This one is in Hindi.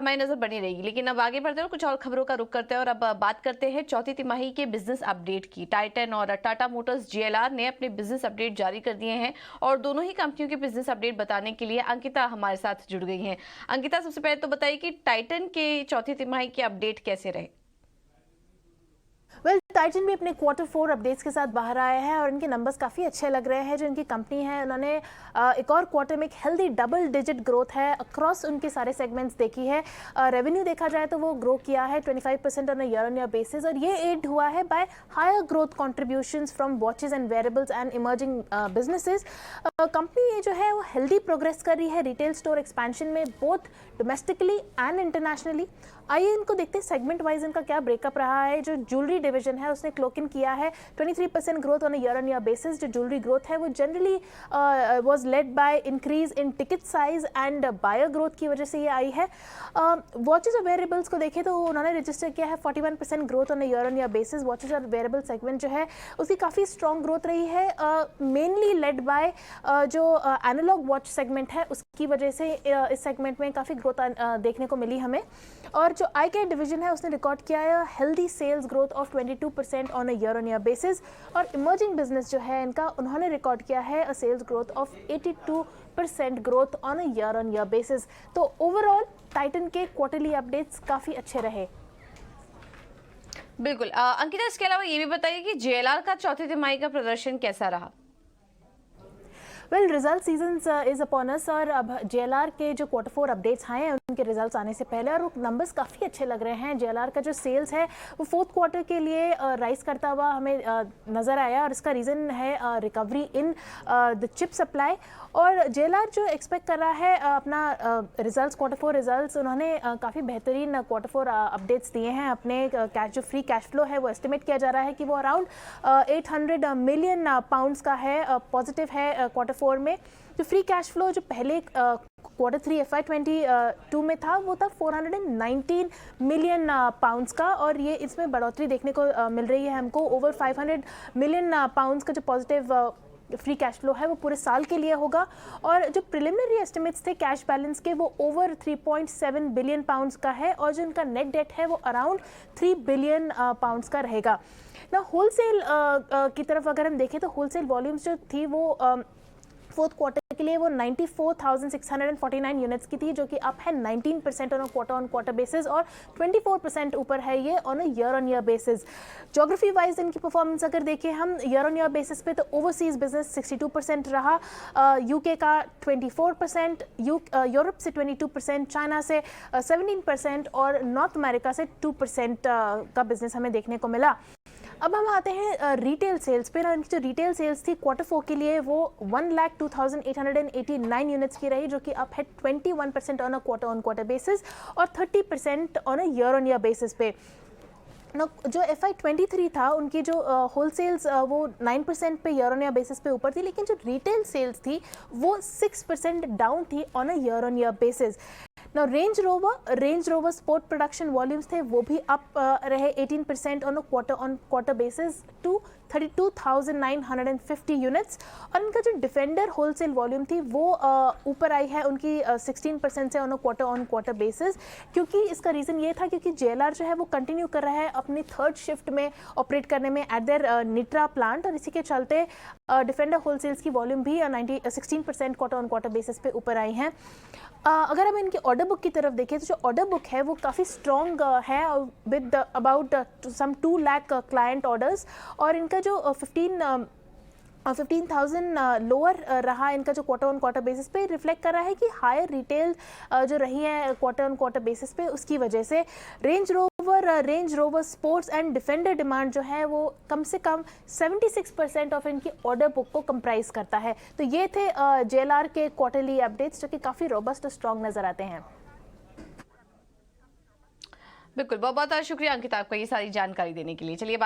हमारी नजर बनी रहेगी। लेकिन अब आगे बढ़ते हैं और कुछ और खबरों का रुख करते हैं और अब बात करते हैं चौथी तिमाही के बिजनेस अपडेट की। टाइटन और टाटा मोटर्स जेएलआर ने अपने बिजनेस अपडेट जारी कर दिए हैं और दोनों ही कंपनियों के बिजनेस अपडेट बताने के लिए अंकिता हमारे साथ जुड़ गई हैं। अंकिता, सबसे पहले तो बताइए कि टाइटन के चौथी तिमाही के अपडेट कैसे रहे। टाइटन भी अपने Q4 अपडेट्स के साथ बाहर आया है और इनके नंबर्स काफ़ी अच्छे लग रहे हैं। जो इनकी कंपनी है, उन्होंने एक और क्वार्टर में एक हेल्दी डबल डिजिट ग्रोथ है अक्रॉस उनके सारे सेगमेंट्स देखी है। रेवेन्यू देखा जाए तो वो ग्रो किया है 25% on a year on year basis और ये एड हुआ है by higher growth contributions from watches and wearables and emerging businesses. Company जो है वो हेल्दी प्रोग्रेस कर रही है रिटेल स्टोर एक्सपेंशन में, बोथ डोमेस्टिकली एंड इंटरनेशनली। आइए इनको देखते हैं सेगमेंट वाइज इनका क्या ब्रेकअप रहा है। जो ज्वेलरी डिवीजन है उसने क्लॉक इन किया है 23% growth on a year on year basis. जो ज्वेलरी ग्रोथ है वो generally was led by increase in ticket size and buyer growth की वजह से ये आई है। वॉचेज और वेरेबल्स को देखें तो उन्होंने रजिस्टर किया है 41% growth on a year on year basis. Watches और वेरेबल सेगमेंट जो है उसकी काफ़ी स्ट्रॉन्ग ग्रोथ रही है, मेनली लेड बाय जो एनालॉग वॉच सेगमेंट है उसकी वजह से इस सेगमेंट में काफ़ी ग्रोथ देखने को मिली हमें। और जो आई केयर डिवीजन है उसने रिकॉर्ड किया है healthy sales growth of 22% on a year on year basis. और इमर्जिंग बिजनेस जो है इनका, उन्होंने रिकॉर्ड किया है a sales growth of 82% growth on a year on year basis. तो ओवरऑल टाइटन के क्वार्टरली अपडेट्स काफ़ी अच्छे रहे। बिल्कुल अंकिता, इसके अलावा ये भी बताइए कि जेएलआर का चौथी तिमाही का प्रदर्शन कैसा रहा। Result season is upon us और अब जेएलआर के जो Q4 अपडेट्स आए हैं उनके रिजल्ट्स आने से पहले और वो नंबर्स काफ़ी अच्छे लग रहे हैं। जेएलआर का जो सेल्स है वो फोर्थ क्वार्टर के लिए राइज करता हुआ हमें नज़र आया और इसका रीज़न है recovery in the chip supply. और जेएलआर जो एक्सपेक्ट कर रहा है अपना रिजल्ट्स, Q4 रिजल्ट्स, उन्होंने काफ़ी बेहतरीन Q4 अपडेट्स दिए हैं। अपने कैश जो फ्री कैश फ्लो है वो एस्टिमेट किया जा रहा है कि वो अराउंड 800 मिलियन पाउंड्स का है, पॉजिटिव है Q4 में। जो फ्री कैश फ्लो जो पहले Q3 FY22 में था वो था 419 मिलियन पाउंड्स का और ये इसमें बढ़ोतरी देखने को मिल रही है हमको। ओवर 500 मिलियन पाउंड्स का जो पॉजिटिव फ्री कैश फ्लो है वो पूरे साल के लिए होगा। और जो प्रिलिमिनरी एस्टिमेट्स थे कैश बैलेंस के वो ओवर 3.7 बिलियन पाउंड्स का है और जो इनका नेट डेट है वो अराउंड 3 बिलियन पाउंड्स का रहेगा ना। होलसेल की तरफ अगर हम देखें तो होलसेल वॉल्यूम्स जो थी वो फोर्थ क्वार्टर के लिए वो 94,649 यूनिट्स की थी, जो कि अप है 19% ऑन क्वार्टर बेसिस और 24% ऊपर है ये on a year on year basis. Geography wise इनकी परफॉर्मेंस अगर देखें हम ईयर ऑन ईयर बेसिस पे तो ओवरसीज बिजनेस 62% रहा, यूके का 24%, यूरोप से 22%, चाइना से 17% और नॉर्थ अमेरिका से 2% का बिजनेस हमें देखने को मिला। अब हम आते हैं रिटेल सेल्स पे ना। इनकी जो रिटेल सेल्स थी Q4 के लिए वो 1,02,889 यूनिट्स की रही, जो कि अप है 21% ऑन क्वार्टर बेसिस और 30% on a year on year basis पे। जो FY23 था उनकी जो होलसेल्स वो 9% पे ईयर ऑन ईयर बेसिस पे ऊपर थी, लेकिन जो रिटेल सेल्स थी वो 6% डाउन थी on a year on year basis. ना Range Rover Sport production volumes थे वो भी अप रहे 18% on quarter basis to 32,950 units. और इनका जो डिफेंडर होलसेल वॉल्यूम थी वो ऊपर आई है उनकी 16% से ऑन क्वार्टर बेसिस, क्योंकि इसका रीज़न ये था क्योंकि जेएलआर जो है वो कंटिन्यू कर रहा है अपनी थर्ड शिफ्ट में ऑपरेट करने में एट देयर निट्रा प्लांट और इसी के चलते डिफेंडर होलसेल्स की वॉल्यूम भी 16% क्वार्टर बेसिस पे ऊपर आई हैं। अगर हम इनके ऑर्डर बुक की तरफ देखें तो जो ऑर्डर बुक है वो काफ़ी स्ट्रॉन्ग है with about some 2 lakh client orders और इनका जो 15,000 लोअर रहा इनका जो क्वार्टर बेसिस पे रिफ्लेक्ट कर रहा है कि हायर रिटेल जो रही है क्वार्टर बेसिस पे, उसकी वजह से range rover sports and defender demand जो है वो कम से कम 76% ऑफ इनकी ऑर्डर बुक को कंप्राइज करता है। तो ये थे जेएलआर के क्वार्टरली अपडेट्स जो कि काफ़ी रोबस्ट और स्ट्रॉन्ग नजर आते हैं। बिल्कुल, बहुत बहुत शुक्रिया अंकिता आपका ये सारी जानकारी देने के लिए। चलिए